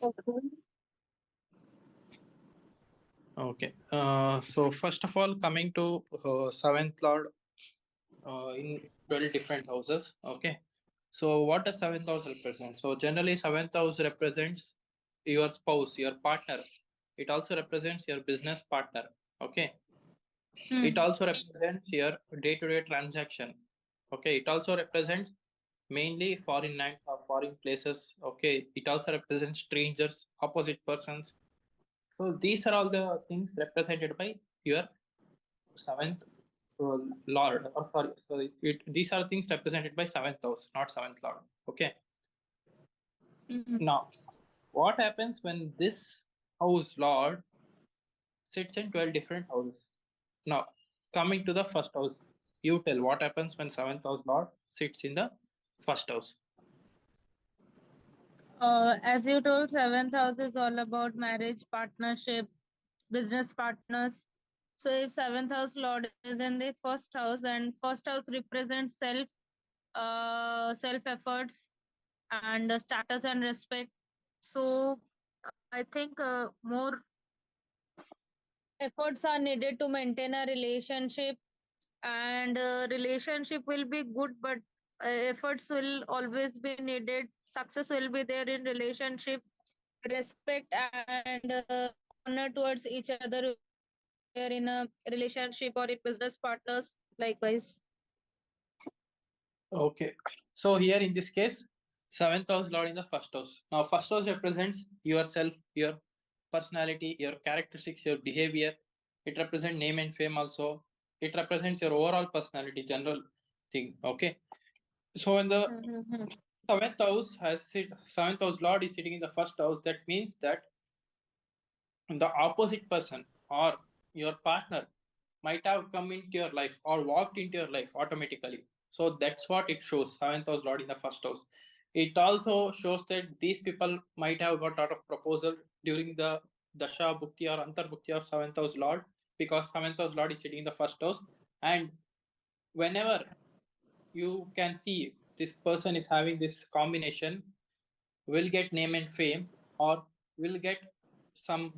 Okay. Okay. So first of all, coming to seventh lord in 12 different houses. Okay. So what does seventh house represent? So generally, seventh house represents your spouse, your partner. It also represents your business partner. Okay. It Hmm. also represents your day-to-day transaction. Okay. It also represents mainly foreign lands or foreign places. Okay. It also represents strangers, opposite persons. So these are all the things represented by your seventh lord. Or sorry, these are things represented by seventh house, not seventh lord. Okay. Hmm. Now, what happens when this house lord sits in 12 different houses? Now, coming to the first house, you tell what happens when seventh house lord sits in the first house. As you told, seventh house is all about marriage, partnership, business partners. So if seventh house lord is in the first house, and first house represents self efforts and status and respect. So I think more efforts are needed to maintain a relationship, and relationship will be good, but efforts will always be needed. Success will be there in relationship. Respect and honor towards each other will be there in a relationship or in business partners likewise. Okay. So here in this case, seventh house lord in the first house. Now, first house represents yourself, your personality, your characteristics, your behavior. It represents name and fame also. It represents your overall personality, general thing. Okay. So when the Mm-hmm. seventh house lord is sitting in the first house, that means that the opposite person or your partner might have come into your life or walked into your life automatically. So that's what it shows. Seventh house lord in the first house. It also shows that these people might have got a lot of proposal during the dasha bhukti or antar bhukti of seventh house lord, because seventh house lord is sitting in the first house. And whenever you can see this person is having this combination, will get name and fame, or will get some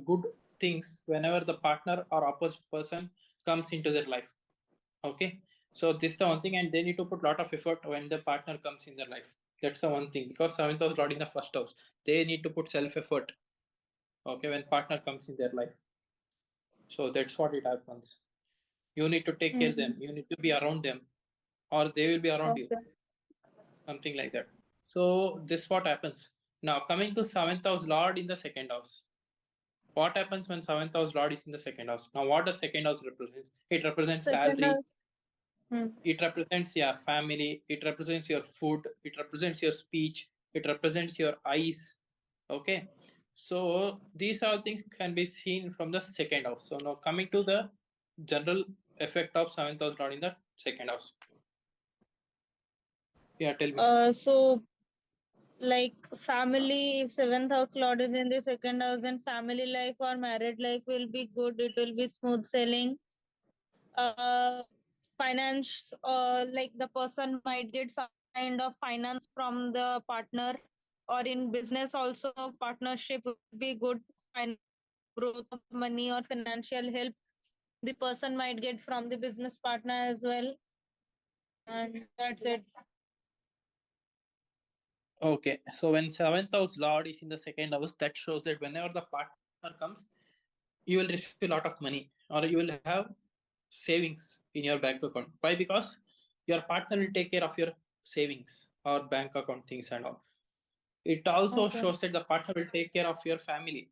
good things whenever the partner or opposite person comes into their life. Okay. So this is the one thing, and they need to put a lot of effort when the partner comes in their life. That's the one thing, because seventh house lord in the first house, they need to put self effort. Okay, when partner comes in their life. So that's what it happens. You need to take care of them, Mm-hmm. you need to be around them, or they will be around you, Okay. something like that. So this what happens. Now coming to seventh house lord in the second house. What happens when seventh house lord is in the second house? Now what does second house represent? It represents Second salary, house. Hmm. it represents your family, it represents your food, it represents your speech, it represents your eyes. Okay. So these all things can be seen from the second house. So now coming to the general effect of seventh house lord in the second house. Yeah, tell me. So like family, if seventh house lord is in the second house, then family life or married life will be good, it will be smooth sailing. uh Finance, like the person might get some kind of finance from the partner, or in business also partnership will be good. Growth of money or financial help the person might get from the business partner as well, and that's it. Okay, so when seventh house lord is in the second house, that shows that whenever the partner comes, you will receive a lot of money, or you will have savings in your bank account. Why? Because your partner will take care of your savings or bank account things and all. It also Okay. shows that the partner will take care of your family.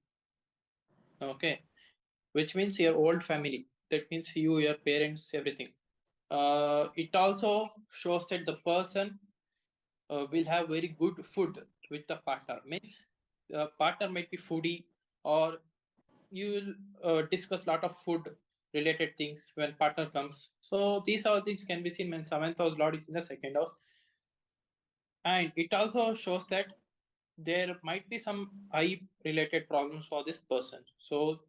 Okay, which means your old family. That means you, your parents, everything. It also shows that the person will have very good food with the partner. Means the partner might be foodie, or you will discuss a lot of food related things when partner comes. So these all things can be seen when seventh house lord is in the second house. And it also shows that there might be some eye related problems for this person. So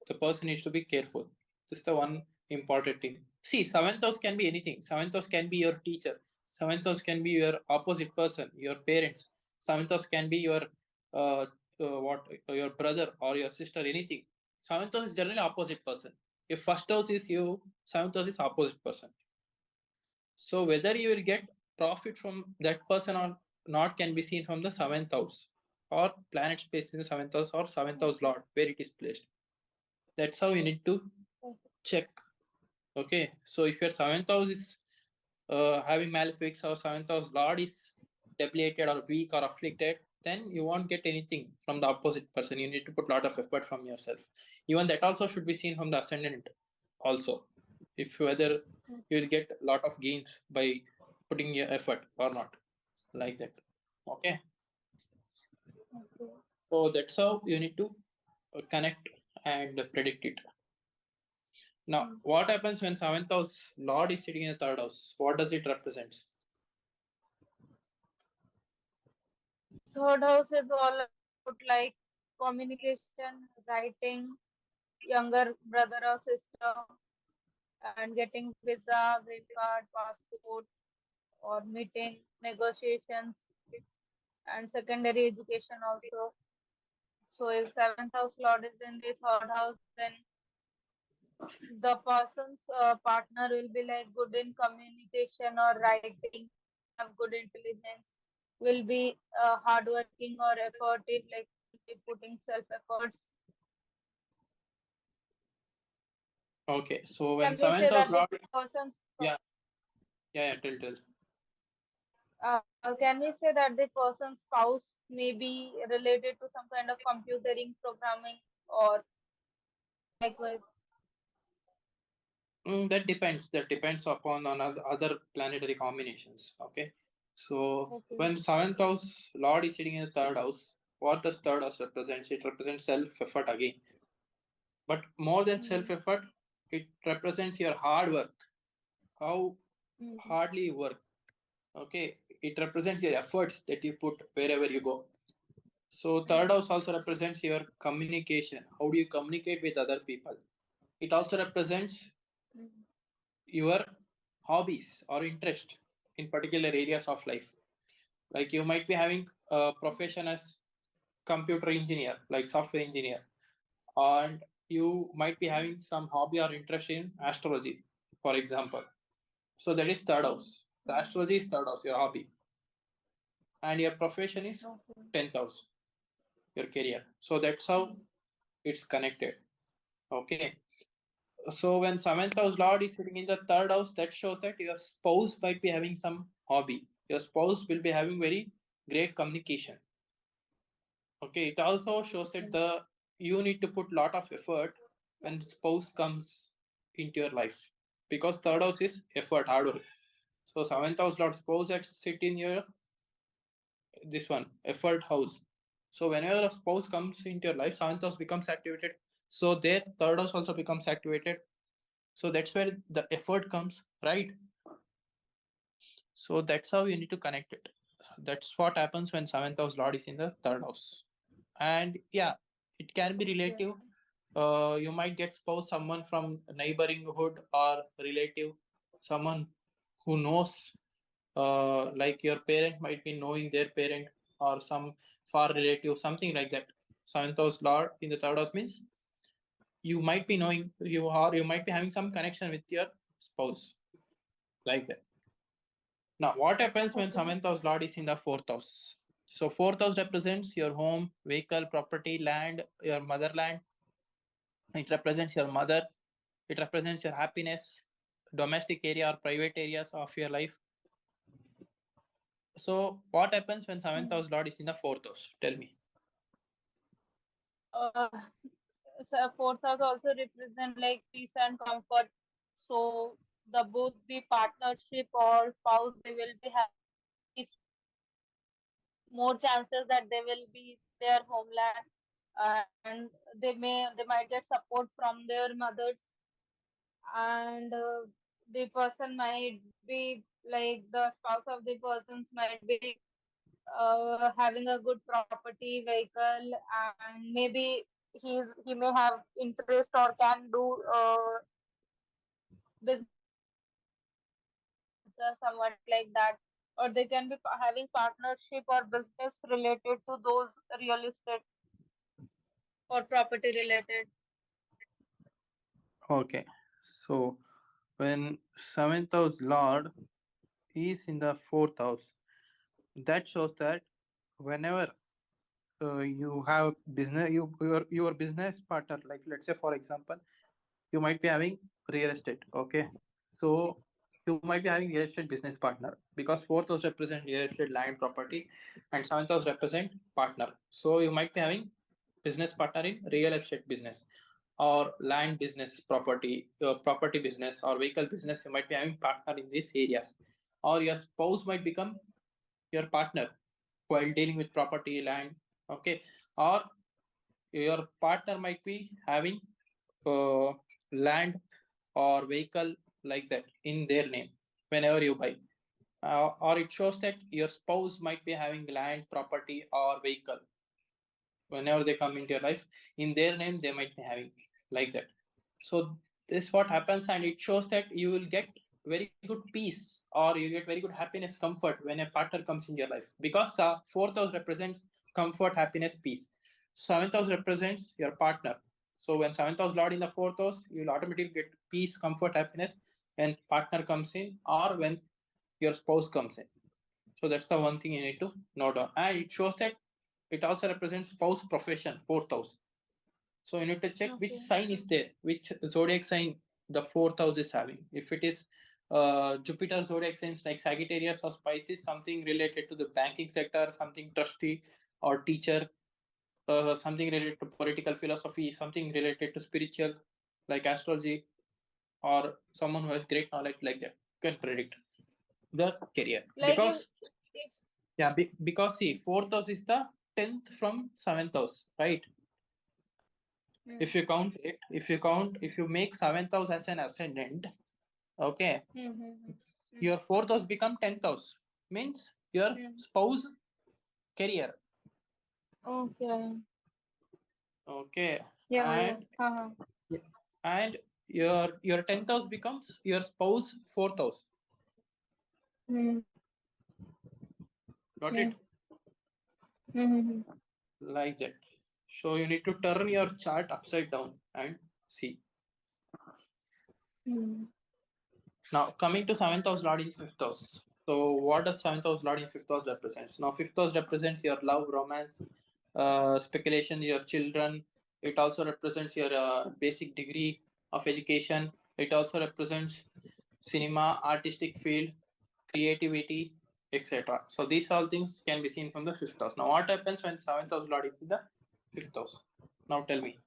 the person needs to be careful. This is the one important thing. See, seventh house can be anything. Seventh house can be your teacher. Seventh house can be your opposite person, your parents. Seventh house can be your what your brother or your sister, anything. Seventh house is generally opposite person. If first house is you, seventh house is opposite person. So whether you will get profit from that person or not can be seen from the seventh house or planet space in the seventh house or seventh house lord where it is placed. That's how you need to check. Okay, so if your seventh house is having malefics or seventh house lord is depleted or weak or afflicted, then you won't get anything from the opposite person. You need to put a lot of effort from yourself. Even that also should be seen from the ascendant also. If whether you will get a lot of gains by putting your effort or not, like that. Okay, Okay. so that's how you need to connect and predict it. Now, Mm. what happens when seventh house lord is sitting in the third house? What does it represent? Third house is all about like communication, writing, younger brother or sister, and getting visa, green card, passport, or meeting, negotiations, and secondary education also. So if seventh house lord is in the third house, then the person's partner will be like good in communication or writing, have good intelligence, will be hardworking or effortive, like will be putting self efforts. Okay, so when Can we seventh say house that the lord, person's yeah, yeah, tell. can we say that the person's spouse may be related to some kind of computering programming or likewise? That depends. That depends upon on other planetary combinations. Okay, so Okay. when seventh house lord is sitting in the third house, what does third house represents? It represents self effort again, but more than self Mm, effort, it represents your hard work. How mm, hardly you work. Okay, it represents your efforts that you put wherever you go. So third mm, house also represents your communication. How do you communicate with other people? It also represents mm, your hobbies or interest in particular areas of life. Like you might be having a profession as computer engineer, like software engineer, and you might be mm, having some hobby or interest in astrology, for example. So that is third mm, house. The mm. astrology is third house, your hobby, and your profession is Okay. 10th house, your career. So that's how Mm, it's connected. Okay. So when seventh house lord is sitting in the third house, that shows that your spouse might be having some hobby. Your spouse will be having very great communication. Okay, it also shows that okay. the you need to put lot of effort when spouse comes into your life, because third house is effort, hard work. So seventh house lord spouse that sit in your this one effort house. So whenever a spouse comes into your life, seventh house becomes activated. So their third house also becomes activated. So that's where the effort comes, right? So that's how you need to connect it. That's what happens when seventh house lord is in the third house. And yeah, it can be Okay. relative. You might get spouse someone from neighboring hood or relative, someone who knows, like your parent might be knowing their parent or some far relative, something like that. Seventh house lord in the third house means you might be knowing you, or you might be having some connection with your spouse, like that. Now, what happens when Okay. seventh house lord is in the fourth house? So, fourth house represents your home, vehicle, property, land, your motherland. It represents your mother. It represents your happiness, domestic area or private areas of your life. So, what happens when seventh Mm. house lord is in the fourth house? Tell me. Uh, so fourth house also represent like peace and comfort. So the both the partnership or spouse they will be having peace, more chances that they will be their homeland, and they might get support from their mothers, and the person might be like the spouse of the persons might be having a good property vehicle, and maybe he may have interest or can do business somewhat like that, or they can be having partnership or business related to those real estate. or property related. Okay. So when seventh house Lord is in the fourth house, that shows that whenever you have business, your business partner, like let's say for example, you might be having real estate. Okay. So you might be having real estate business partner because fourth house represent real estate land property and seventh house represent partner. So you might be having business partner in real estate business or land business, property business or vehicle business. You might be having partner in these areas, or your spouse might become your partner while dealing with property, land. Okay. Or your partner might be having uh, land or vehicle like that in their name whenever you buy, or it shows that your spouse might be having land, property or vehicle whenever they come into your life in their name, they might be having like that. So this is what happens, and it shows that you will get very good peace or you get very good happiness, comfort when a partner comes in your life, because fourth house represents comfort, happiness, peace. Seventh house represents your partner. So when seventh house lord in the fourth house, you'll automatically get peace, comfort, happiness when partner comes in or when your spouse comes in. So that's the one thing you need to note down. And it shows that it also represents spouse, profession, fourth house. So you need to check which Okay. sign is there, which zodiac sign the fourth house is having. If it is Jupiter zodiac signs like Sagittarius or Pisces, something related to the banking sector, something trustee or teacher, something related to political philosophy, something related to spiritual like astrology, or someone who has great knowledge like that can predict the career. Like Because if yeah, because see, fourth house is the 10th from seventh house, right? If hmm, you count it, if you make seventh house as an ascendant, okay, hmm, hmm, hmm, your fourth house become 10th house, means your hmm. spouse career. Okay. Okay. Yeah, yeah. and Uh-huh. and your 10th house becomes your spouse fourth house. Hmm, Got hmm, it? hmm, hmm, hmm. Like that. So you need to turn your chart upside down and see. Hmm. Now, coming to seventh house lord in fifth house. So, what does seventh house lord in fifth house represents? Now, fifth house represents your love, romance, speculation, your children. It also represents your basic degree of education. It also represents cinema, artistic field, creativity, etc. So, these all things can be seen from the fifth house. Now, what happens when seventh house lord is in the fifth house? Now, tell me.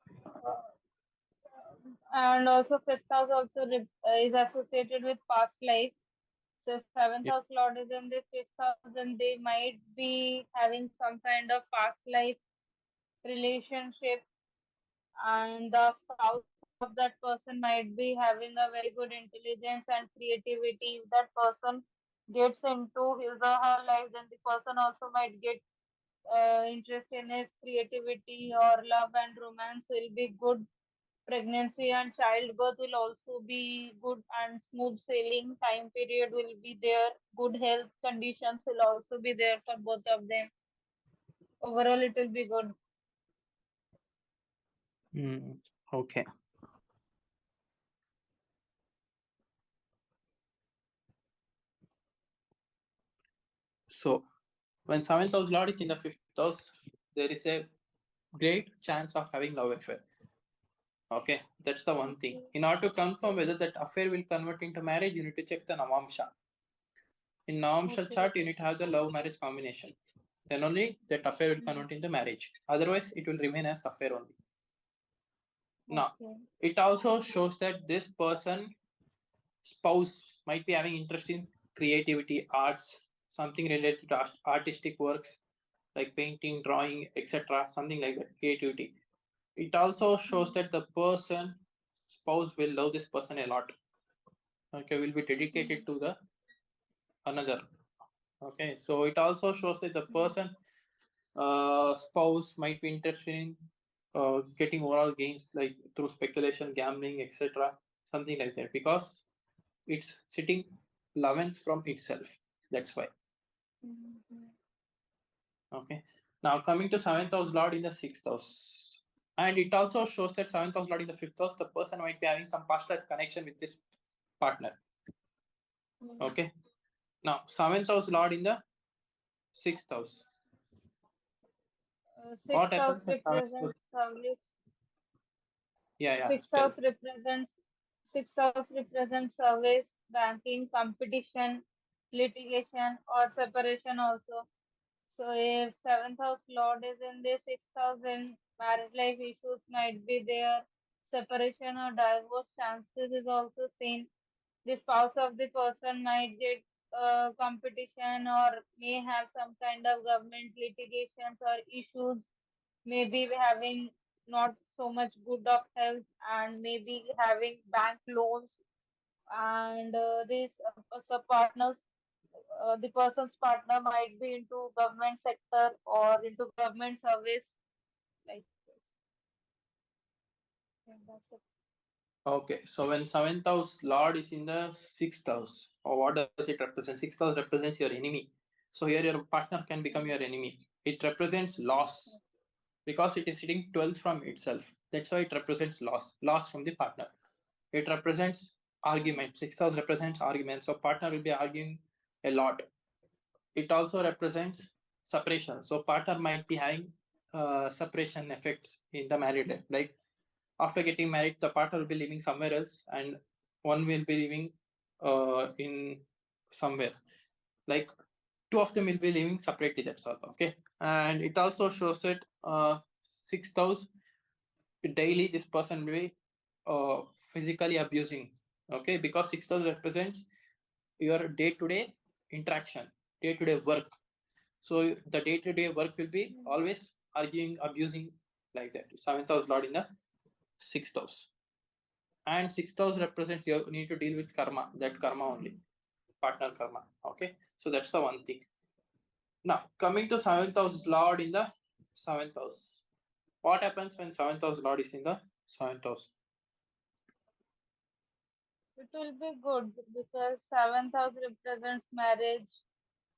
And also fifth house also is associated with past life. So seventh Yeah. house lord is in the fifth house, and they might be having some kind of past life relationship, and the spouse of that person might be having a very good intelligence and creativity. If that person gets into his or her life, then the person also might get interest in his creativity or love and romance will be good. Pregnancy and childbirth will also be good and smooth sailing. Time period will be there. Good health conditions will also be there for both of them. Overall, it will be good. Mm, okay. So, when seventh house lord is in the fifth house, there is a great chance of having love affair. Okay, that's the one thing. Okay. In order to confirm whether that affair will convert into marriage, you need to check the Navamsha. In Navamsha Okay. chart, you need to have the love marriage combination. Then only that affair will Mhm. convert into marriage. Otherwise, it will remain as affair only. Now, Okay. it also shows that this person spouse might be having interest in creativity, arts, something related to artistic works like painting, drawing, etc. Something like that, creativity. It also shows Mhm. that the person spouse will love this person a lot. Okay, will be dedicated Mhm. to the another. Okay, so it also shows that the Mhm. person spouse might be interested in getting overall gains like through speculation, gambling, etc. Something like that, because it's sitting 11th from itself. That's why. Mhm. Okay. Now coming to seventh house lord in the sixth house. And it also shows that seventh house lord in the fifth house, the person might be having some past life connection with this partner. Okay. Now, seventh house lord in the sixth house. What Sixth house happens when seventh house? represents service. Yeah, yeah. Sixth Tell. house represents Sixth house represents service, banking, competition, litigation, or separation also. So if seventh house lord is in the sixth house, then marriage life issues might be there. Separation or divorce chances is also seen. The spouse of the person might get competition or may have some kind of government litigations or issues, maybe having not so much good of health and maybe having bank loans and these so partners, the person's partner might be into government sector or into government service like this. Yeah, that's it. Okay, so when seventh house lord is in the sixth house, or what does it represent? Sixth house represents your enemy. So here your partner can become your enemy. It represents loss because it is sitting 12th from itself. That's why it represents loss from the partner. It represents argument. Sixth house represents argument. So partner will be arguing a lot. It also represents separation. So partner might be having separation effects in the married life. Like after getting married, the partner will be living somewhere else, and one will be living in somewhere. Like two of them will be living separately. That's all. Okay, and it also shows that sixth house daily this person will be physically abusing. Okay, because sixth house represents your day-to-day interaction, day-to-day work. So the day-to-day work will be Mm, always arguing, abusing, like that. Seventh house lord in the sixth house. And sixth house represents you need to deal with karma, that karma only, partner karma. Okay, so that's the one thing. Now coming to seventh house lord in the seventh house. What happens when seventh house lord is in the seventh house? it will be good because seventh house represents marriage,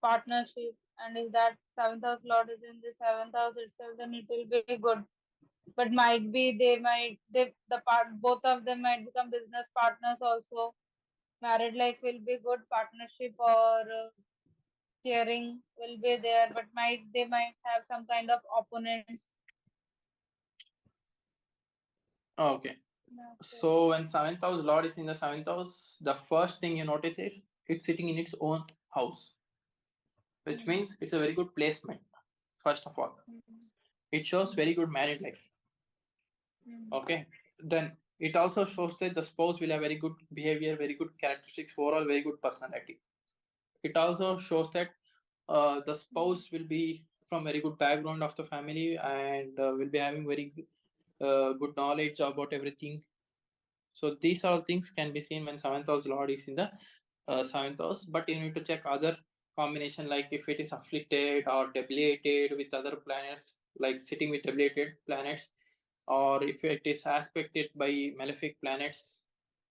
partnership, and if that seventh house lord is in the seventh house itself, then it will be good. But might be the part both of them might become business partners also. Married life will be good, partnership or sharing will be there, but they might have some kind of opponents. Okay, That's it. so when seventh house lord is in the seventh house, the first thing you notice is it's sitting in its own house, which Mm, means it's a very good placement. First of all, mm, it shows mm, very good married life. mm, Okay, then it also shows that the spouse will have very good behavior, very good characteristics, overall very good personality. It also shows that the mm. spouse will be from very good background of the family and will be having very good knowledge about everything. So these all things can be seen when seventh house lord is in the seventh house, but you need to check other combination, like if it is afflicted or debilitated with other planets, like sitting with debilitated planets, or if it is aspected by malefic planets,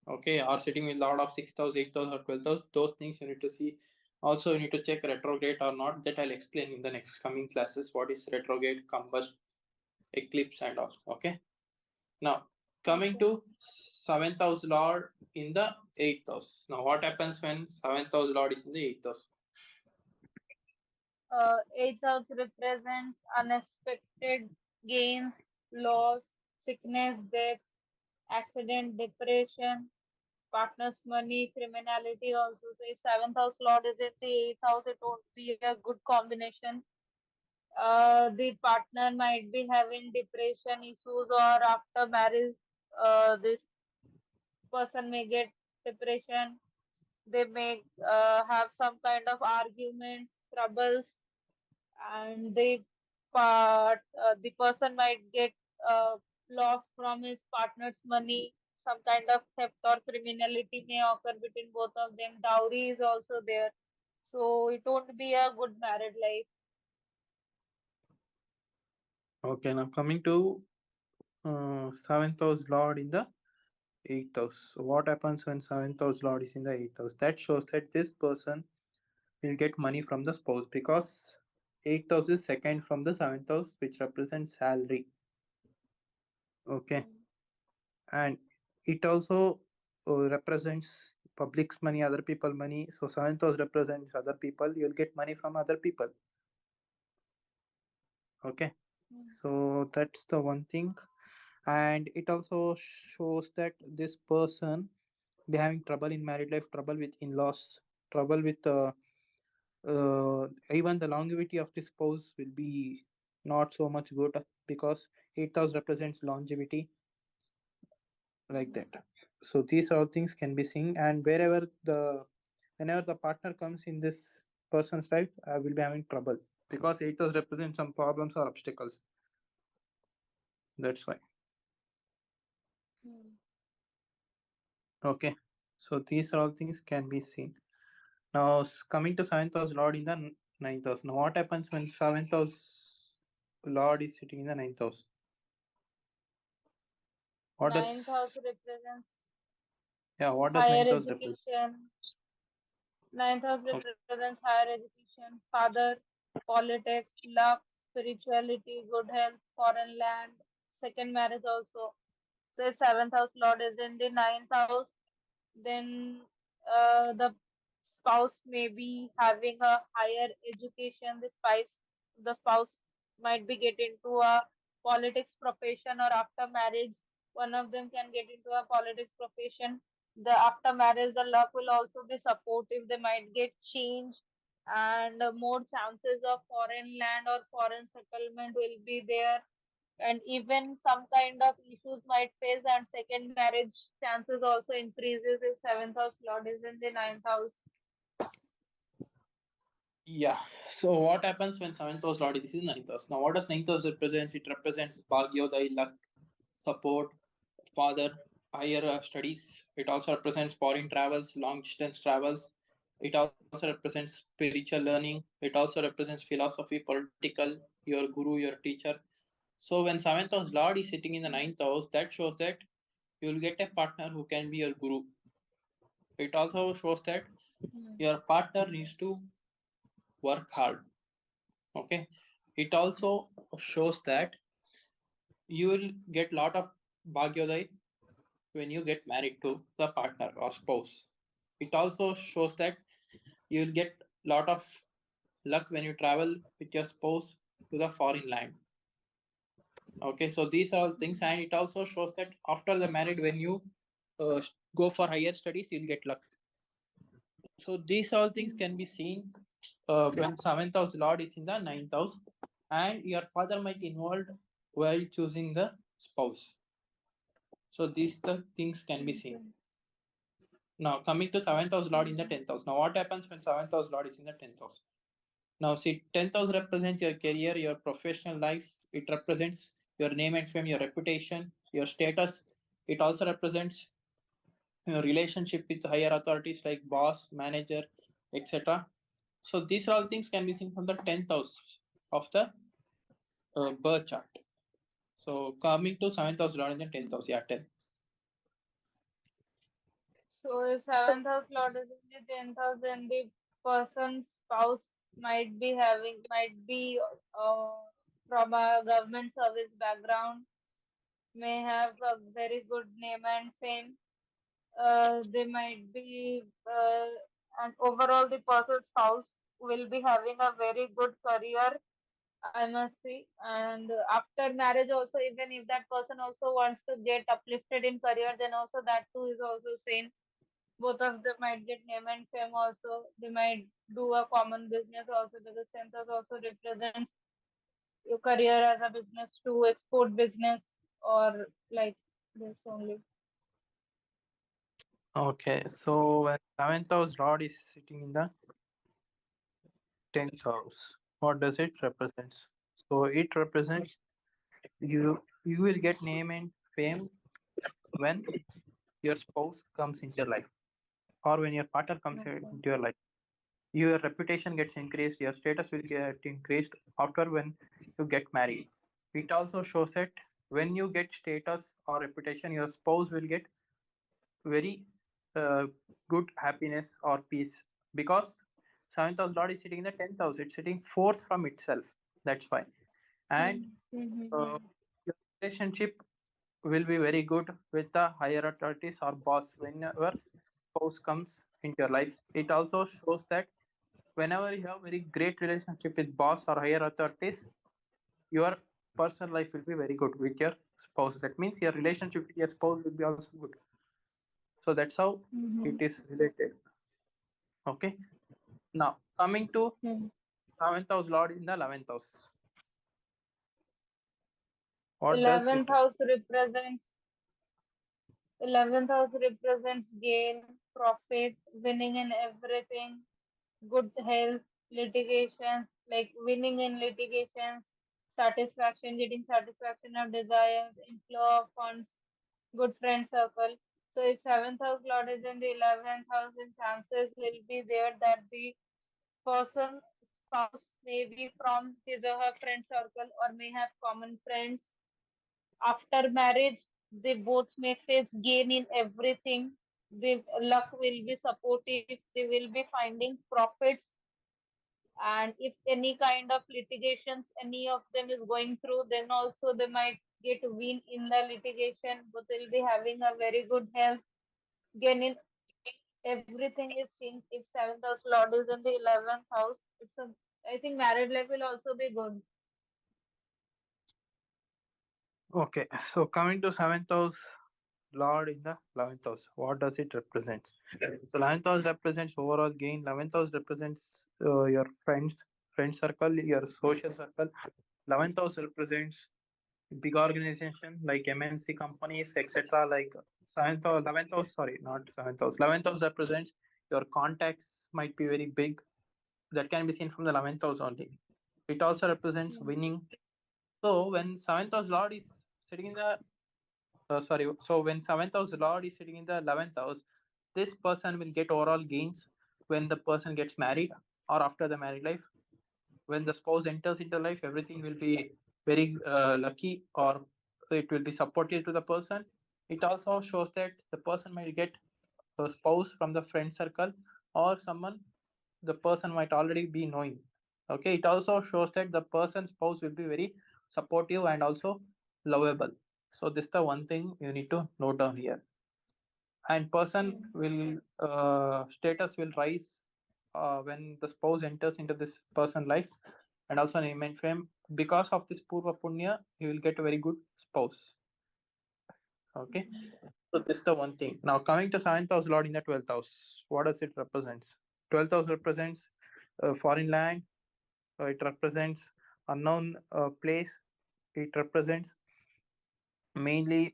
okay, or sitting with lot of sixth house, eighth house, or 12th house. Those things you need to see. Also, you need to check retrograde or not. That I'll explain in the next coming classes. What is retrograde, combust, eclipse, and all. Okay. Now, coming Okay. to seventh house lord in the eighth house. Now, what happens when seventh house lord is in the eighth house? Eighth house represents unexpected gains, loss, sickness, death, accident, depression, partner's money, criminality also. So if seventh house lord is in the eighth house, it won't be a good combination. The partner might be having depression issues or after marriage, this person may get depression. They may have some kind of arguments, troubles, and the person might get loss from his partner's money. Some kind of theft or criminality may occur between both of them. Dowry is also there, so it won't be a good married life. Okay, now coming to seventh house lord in the eighth house. So what happens when seventh house lord is in the eighth house? That shows that this person will get money from the spouse because eighth house is second from the seventh house, which represents salary. Okay, Mm. and it also represents public's money, other people money. So seventh house represents other people. You'll get money from other people. Okay, Mm. so that's the one thing. And it also shows that this person be having trouble in married life, trouble with in-laws, trouble with even the longevity of the spouse will be not so much good, because 8th house represents longevity, like Mm. that. So these all things can be seen, and whenever the partner comes in this person's life, will be having trouble, because 8th house represents some problems or obstacles. That's why. Mm. Okay, so these are all things can be seen. Now, coming to seventh house lord in the ninth house. Now, what happens when seventh house lord is sitting in the ninth house? What Ninth house does represents Yeah, what does higher ninth house represent? education. Ninth house Okay. represents higher education, father, politics, luck, spirituality, good health, foreign land, second marriage also. So seventh house lord is in the ninth house, then the spouse may be having a higher education. The spouse might be get into a politics profession, or after marriage, one of them can get into a politics profession. The after marriage, the luck will also be supportive. They might get changed, and more chances of foreign land or foreign settlement will be there, and even some kind of issues might face, and second marriage chances also increases if seventh house lord is in the ninth house. Yeah. So what happens when seventh house lord is in ninth house? Now, what does ninth house represent? It represents Bhagyodaya, luck, support, father, higher studies. It also represents foreign travels, long distance travels. It also represents spiritual learning. It also represents philosophy, political, your guru, your teacher. So when seventh house lord is sitting in the ninth house, that shows that you will get a partner who can be your guru. It also shows that Hmm. your partner needs to work hard. Okay. It also shows that you will get lot of bhagyodai when you get married to the partner or spouse. It also shows that you will get lot of luck when you travel with your spouse to the foreign land. Okay, so these are all things, and it also shows that after the marriage, when you go for higher studies, you'll get luck. So these all things Hmm. can be seen when seventh house lord is in the ninth house, and your father might involved while choosing the spouse. So these the things can be seen. Okay. Now coming to seventh house lord in the Hmm. tenth house. Now what happens when seventh house lord is in the tenth house? Now see, tenth house represents your career, your professional life. It represents your name and fame, your reputation, your status. It also represents your relationship with higher authorities like boss, manager, etc. So these are all things can be seen from the 10th house of the birth chart. So coming to 7th house lord in the 10th house, yeah, 10. So if seventh house lord is in the tenth house, then the person's spouse might be uh, from a government service background, may have a very good name and fame. They might be, and overall, the person's spouse will be having a very good career, I must say. And after marriage, also, even if that person also wants to get uplifted in career, then also that too is also same. Both of them might get name and fame also. They might do a common business also, because centers also represents your career as a business to export business, or like this only. Okay, so when 7th house lord is sitting in the 10th house, what does it represent? So it represents you will get name and fame when your spouse comes into your life, or when your partner comes Okay. into your life. Your reputation gets increased, your status will get increased after when you get married. It also shows that when you get status or reputation, your spouse will get very uh, good happiness or peace, because seventh house lord is sitting in the 10th house, it's sitting fourth from itself. That's why. And Mm-hmm. uh, Mm-hmm. your relationship will be very good with the higher authorities or boss whenever spouse comes into your life. It also shows that whenever you have very great relationship with boss or higher authorities, your personal life will be very good with your spouse. That means your relationship with your spouse will be also good. So that's how it Mm-hmm. is related. Okay. Now coming to Mm-hmm. 7th house lord in the 11th house. What does it 11th house represents 11th house represents gain, profit, winning in everything, good health, litigations, like winning in litigations, satisfaction, getting satisfaction of desires, inflow of funds, good friend circle. So if seventh house lord is in the 11th house, then chances will be there that the person spouse may be from his or her friend circle or may have common friends. After marriage, they both may face gain in everything. The luck will be supportive. They will be finding profits, and if any kind of litigations any of them is going through, then also they might get win in the litigation, but they'll be having a very good health. Again, in everything is seen. If seventh house lord is in the 11th house, it's a, I think married life will also be good. Okay, so coming to 7th house lord in the 11th house, what does it represent? So 11th house represents overall gain. 11th house represents your friend circle, your social circle. 11th house represents big organization like MNC companies, etc. Like 7th house, 11th house, sorry, not 7th house. 11th house represents your contacts might be very big. That can be seen from the 11th house only. It also represents winning. So when 7th house lord is sitting in the sorry, so when 7th house lord is sitting in the 11th house, this person will get overall gains when the person gets married or after the married life. When the spouse enters into life, everything will be very lucky, or it will be supportive to the person. It also shows that the person might get a spouse from the friend circle or someone the person might already be knowing. Okay, it also shows that the person's spouse will be very supportive and also lovable. So this is the one thing you need to note down here. And person Hmm. will status will rise when the spouse enters into this person life, and also name and fame. Because of this purva punya, you will get a very good spouse. Okay, so this is the one thing. Now coming to 7th house lord in the 12th house, what does it represents? 12th house represents foreign land. It represents unknown place. It represents mainly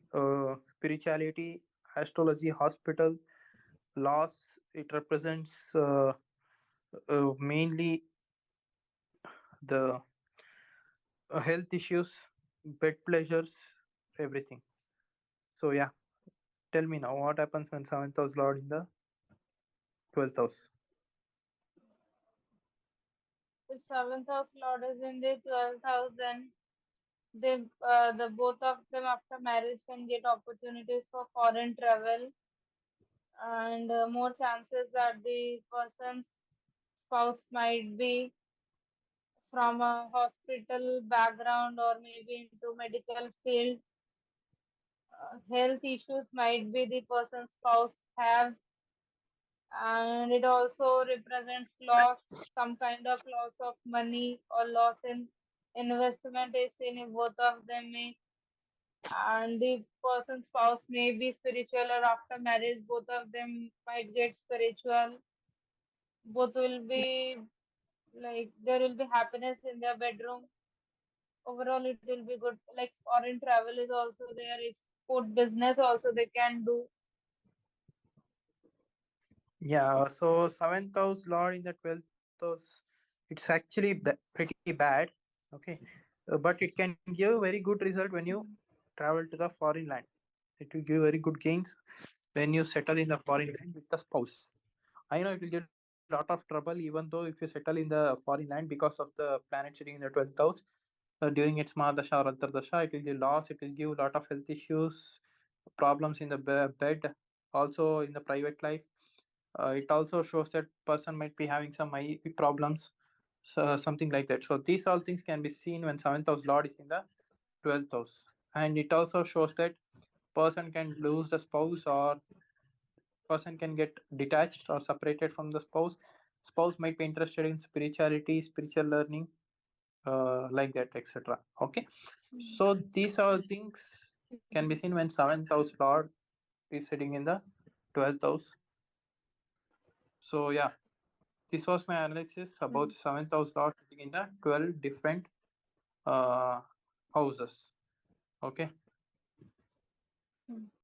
spirituality, astrology, hospital, loss. It represents mainly the health issues, bed pleasures, everything. So yeah, tell me now what happens when 7th house lord in the 12th house. If seventh house lord is in the 12th house, then they the both of them after marriage can get opportunities for foreign travel, and more chances that the person's spouse might be from a hospital background or maybe into medical field. Health issues might be the person's spouse have, and it also represents loss, some kind of loss of money or loss in investment is seen if both of them may, and the person's spouse may be spiritual or after marriage both of them might get spiritual. Both will be like there will be happiness in their bedroom. Overall it will be good. Like foreign travel is also there, export business also they can do. Yeah, so 7th house lord in the 12th house, it's actually pretty bad. Okay, but it can give very good result when you travel to the foreign land. It will give very good gains when you settle in the foreign land with the spouse. I know it will give a lot of trouble, even though if you settle in the foreign land because of the planet sitting in the 12th house during its Mahadasha or Antardasha, it will give loss, it will give a lot of health issues, problems in the bed, also in the private life. It also shows that person might be having some eye problems, so something like that. So these all things can be seen when 7th house lord is in the 12th house, and it also shows that person can lose the spouse, or person can get detached or separated from the spouse. Spouse might be interested in spirituality, spiritual learning, like that, etc. Okay, so these are things can be seen when seventh house lord is sitting in the 12th house. So yeah, this was my analysis about seventh house lord sitting in the 12 different uh, houses. Okay.